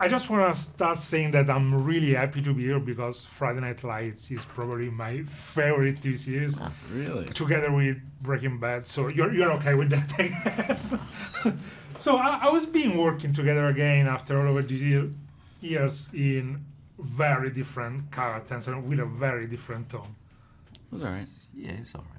I just want to start saying that I'm really happy to be here because Friday Night Lights is probably my favorite TV series. Oh, really? Together with Breaking Bad. So you're okay with that, I guess. So I was being working together again after all of these years in very different characters and with a very different tone. It was all right. Yeah, it's all right.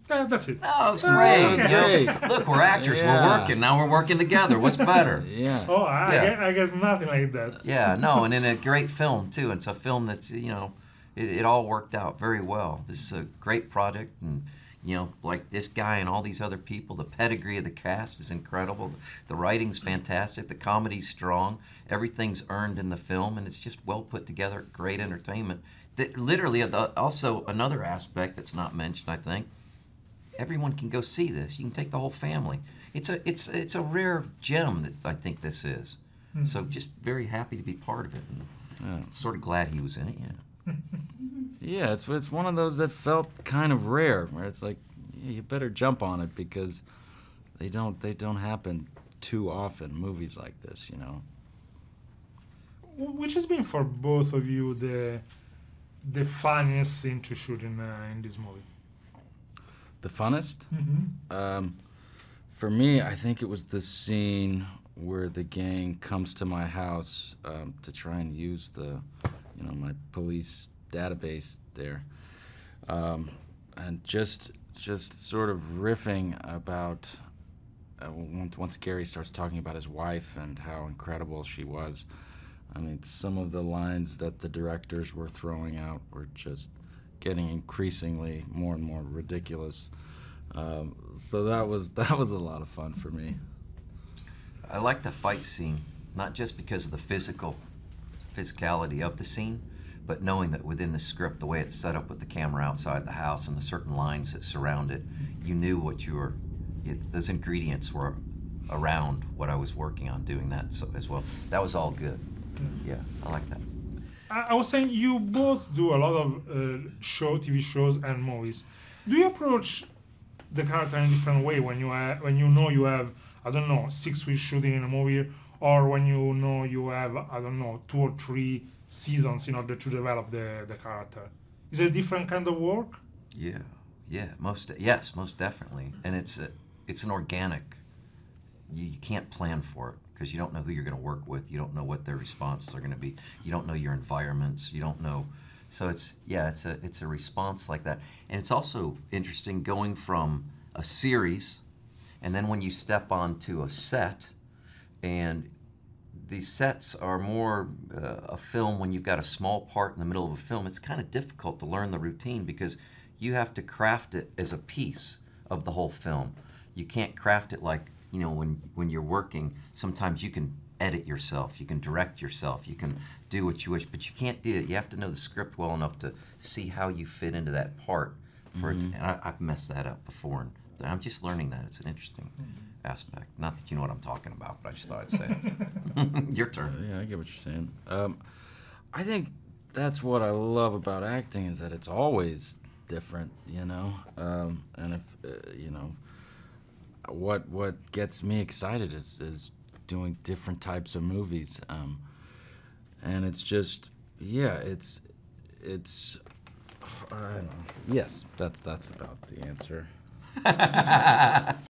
That's it. No, it's great. Okay. You know, look, we're actors. Yeah. We're working. Now we're working together. What's better? Yeah. Oh, Yeah. I guess nothing like that. Yeah, no, and in a great film, too. It's a film that's, you know, it all worked out very well. This is a great project, and, you know, like this guy and all these other people, the pedigree of the cast is incredible. The writing's fantastic. The comedy's strong. Everything's earned in the film, and it's just well put together. Great entertainment. Literally, also another aspect that's not mentioned, I think, everyone can go see this. You can take the whole family. It's a rare gem that I think this is. Mm-hmm. So just very happy to be part of it. And sort of glad he was in it. Yeah. Yeah, it's one of those that felt kind of rare, where it's like, yeah, you better jump on it because they don't happen too often. Movies like this, you know. Which has been for both of you the funniest scene to shoot in this movie? The funnest? Mm-hmm. For me, I think it was the scene where the gang comes to my house to try and use my police database there, and just sort of riffing about once Gary starts talking about his wife and how incredible she was. I mean, some of the lines that the directors were throwing out were just getting increasingly more and more ridiculous. So that was a lot of fun for me. I like the fight scene, not just because of the physicality of the scene, but knowing that within the script, the way it's set up with the camera outside the house and the certain lines that surround it, you knew those ingredients were around what I was working on doing that as well. That was all good. Yeah, I like that. I was saying you both do a lot of TV shows and movies. Do you approach the character in a different way when you know you have, I don't know, 6 weeks shooting in a movie, or when you know you have, I don't know, 2 or 3 seasons in order to develop the character? Is it a different kind of work? Yeah, most definitely. And it's an organic. You can't plan for it because you don't know who you're going to work with. You don't know what their responses are going to be. You don't know your environments. You don't know. So it's a response like that. And it's also interesting going from a series, and then when you step onto a set, and these sets are more a film. When you've got a small part in the middle of a film, it's kind of difficult to learn the routine because you have to craft it as a piece of the whole film. You can't craft it like, you know, when you're working. Sometimes you can edit yourself, you can direct yourself, you can do what you wish, but you can't do it. You have to know the script well enough to see how you fit into that part. And I've messed that up before, and I'm just learning that. It's an interesting aspect. Not that you know what I'm talking about, but I just thought I'd say it. Your turn. Yeah, I get what you're saying. I think that's what I love about acting, is that it's always different, you know. And if you know, what gets me excited is doing different types of movies, and it's just, yeah, it's I don't know. Yes, that's about the answer.